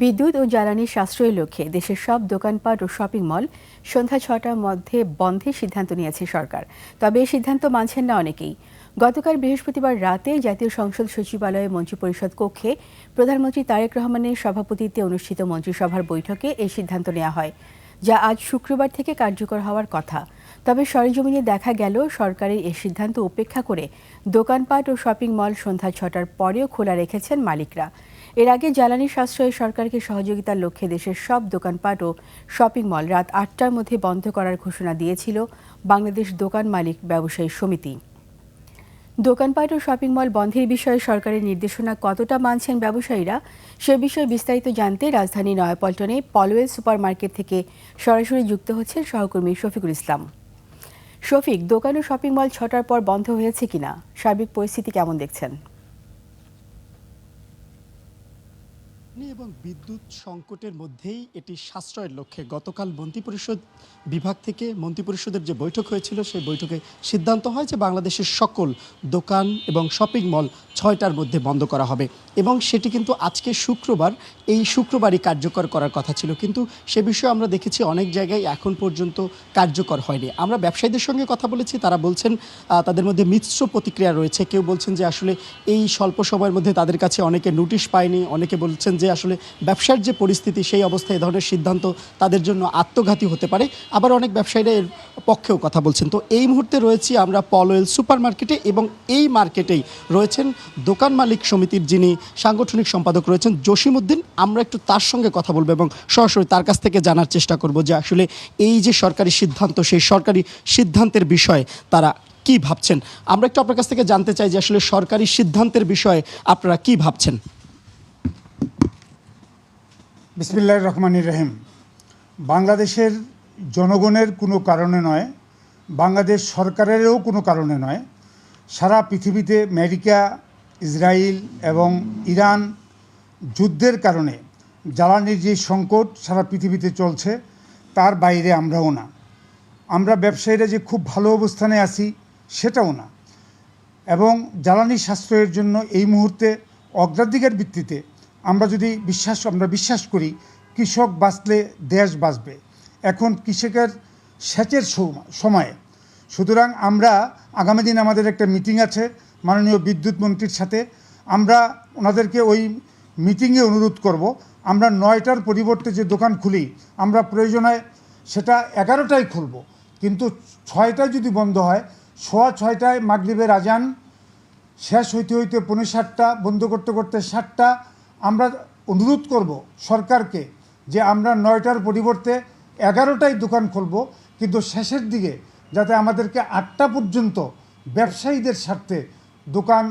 বিদ্যুৎ ও জ্বালানি সাশ্রয়ের লক্ষ্যে দেশের সব দোকানপাট ও শপিং মল সন্ধ্যা ৬টার মধ্যে বন্ধের সিদ্ধান্ত নিয়েছে সরকার। তবে এই সিদ্ধান্ত মানছেন না অনেকেই। গতকাল বৃহস্পতিবার রাতে জাতীয় সংসদ সচিবালয়ে মন্ত্রিপরিষদ কক্ষে প্রধানমন্ত্রী তারেক রহমানের সভাপতিত্বে অনুষ্ঠিত মন্ত্রিসভার বৈঠকে এই সিদ্ধান্ত নেওয়া হয়, যা আজ শুক্রবার থেকে কার্যকর হওয়ার কথা। তবে সরেজমিনে দেখা গেল সরকারের এই সিদ্ধান্ত উপেক্ষা করে দোকানপাট ও শপিং মল সন্ধ্যা ৬টার পরেও খোলা রেখেছেন মালিকরা। এর আগে জ্বালানি সাশ্রয়ে সরকারকে সহযোগিতার লক্ষ্যে দেশের সব দোকানপাট ও শপিং মল রাত ৮টার মধ্যে বন্ধ করার ঘোষণা দিয়েছিল বাংলাদেশ দোকান মালিক ব্যবসায়ী সমিতি। দোকানপাট ও শপিং মল বন্ধের বিষয়ে সরকারের নির্দেশনা কতটা মানছেন ব্যবসায়ীরা, সে বিষয়ে বিস্তারিত জানতে রাজধানী নয়াপল্টনে পলওয়েল সুপার মার্কেট থেকে সরাসরি যুক্ত হচ্ছেন সহকর্মী শফিকুল ইসলাম। শফিক, দোকান ও শপিং মল ৬টার পর বন্ধ হয়েছে কিনা, সার্বিক পরিস্থিতি কেমন দেখছেন? এবং বিদ্যুৎ সংকটের মধ্যেই এটি সাশ্রয়ের লক্ষ্যে গতকাল মন্ত্রিপরিষদ বিভাগ থেকে মন্ত্রিপরিষদের যে বৈঠক হয়েছিল সেই বৈঠকে সিদ্ধান্ত হয় যে বাংলাদেশের সকল দোকান এবং শপিং মল ৬টার মধ্যে বন্ধ করা হবে এবং সেটি কিন্তু আজকে শুক্রবার, এই শুক্রবারই কার্যকর করার কথা ছিল, কিন্তু সে বিষয়ে আমরা দেখেছি অনেক জায়গায় এখন পর্যন্ত কার্যকর হয়নি। আমরা ব্যবসায়ীদের সঙ্গে কথা বলেছি, তারা বলছেন তাদের মধ্যে মিশ্র প্রতিক্রিয়া রয়েছে। কেউ বলছেন যে আসলে এই স্বল্প সময়ের মধ্যে তাদের কাছে অনেকে নোটিশ পায়নি, অনেকে বলছেন যে আসলে ব্যবসার যে পরিস্থিতি সেই অবস্থায় এ ধরনের সিদ্ধান্ত তাদের জন্য আত্মঘাতী হতে পারে। আবার অনেক ব্যবসায়ীরা এর পক্ষেও কথা বলছেন। তো এই মুহূর্তে রয়েছি আমরা পলওয়েল সুপার মার্কেটে এবং এই মার্কেটেই রয়েছেন দোকান মালিক সমিতির যিনি সাংগঠনিক সম্পাদক রয়েছেন জসিমউদ্দিন। আমরা একটু তার সঙ্গে কথা বলবো এবং সরাসরি তার কাছ থেকে জানার চেষ্টা করব যে আসলে এই যে সরকারি সিদ্ধান্ত, সেই সরকারি সিদ্ধান্তের বিষয়ে তারা কি ভাবছেন। আমরা একটু আপনার কাছ থেকে জানতে চাই যে আসলে সরকারি সিদ্ধান্তের বিষয়ে আপনারা কি ভাবছেন। বিসমিল্লাহির রহমানির রহিম। বাংলাদেশের জনগণের কোনো কারণে নয়, বাংলাদেশ সরকারেরও কোনো কারণে নয়, সারা পৃথিবীতে আমেরিকা, ইসরায়েল এবং ইরান যুদ্ধের কারণে জ্বালানির যে সংকট সারা পৃথিবীতে চলছে তার বাইরে আমরাও না। আমরা ব্যবসায়ীরা যে খুব ভালো অবস্থানে আছি সেটাও না। এবং জ্বালানি সাশ্রয়ের জন্য এই মুহূর্তে অগ্রাধিকার ভিত্তিতে আমরা বিশ্বাস করি কৃষক বাঁচলে দেশ বাঁচবে। এখন কৃষকের সেচের সময়, সুতরাং আমরা আগামী দিন আমাদের একটা মিটিং আছে মাননীয় বিদ্যুৎ মন্ত্রীর সাথে। আমরা ওনাদেরকে ওই মিটিংয়ে অনুরোধ করব, আমরা ৯টার পরিবর্তে যে দোকান খুলি আমরা প্রয়োজনে সেটা 11টায় খুলব, কিন্তু ৬টায় যদি বন্ধ হয়, ৬:৩০ মাগরিবের আজান শেষ হইতে হইতে ৭:৫, বন্ধ করতে করতে ৭টা। আমরা অনুরোধ করব সরকারকে যে আমরা ৯টার পরিবর্তে 11টায় দোকান খুলব, কিন্তু শেষের দিকে যাতে আমাদেরকে 8টা পর্যন্ত ব্যবসায়ীদের স্বার্থে দোকান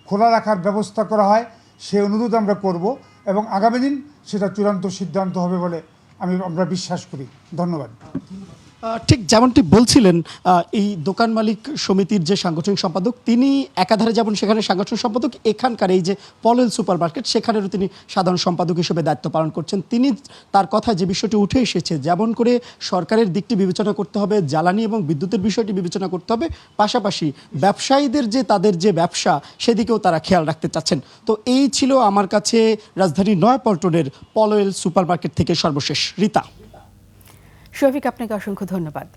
খোলা রাখার ব্যবস্থা করা হয়, সে অনুরোধ আমরা করব এবং আগামী দিন সেটা চূড়ান্ত সিদ্ধান্ত হবে বলে আমরা বিশ্বাস করি। ধন্যবাদ। ঠিক যেমনটি বলছিলেন, এই দোকান মালিক সমিতির যে সাংগঠনিক সম্পাদক তিনি একাধারে যেমন সেখানে সাংগঠনিক সম্পাদক, এখানকার এই যে পলওয়েল সুপার মার্কেট সেখানেরও তিনি সাধারণ সম্পাদক হিসেবে দায়িত্ব পালন করছেন। তিনি তার কথায় যে বিষয়টি উঠে এসেছে, যেমন করে সরকারের দিকটি বিবেচনা করতে হবে, জ্বালানি এবং বিদ্যুতের বিষয়টি বিবেচনা করতে হবে, পাশাপাশি ব্যবসায়ীদের যে তাদের যে ব্যবসা সেদিকেও তারা খেয়াল রাখতে চাচ্ছেন। তো এই ছিল আমার কাছে রাজধানী নয়াপল্টনের পলওয়েল সুপার মার্কেট থেকে সর্বশেষ। রিতা। শফিক, আপনাকে অসংখ্য ধন্যবাদ।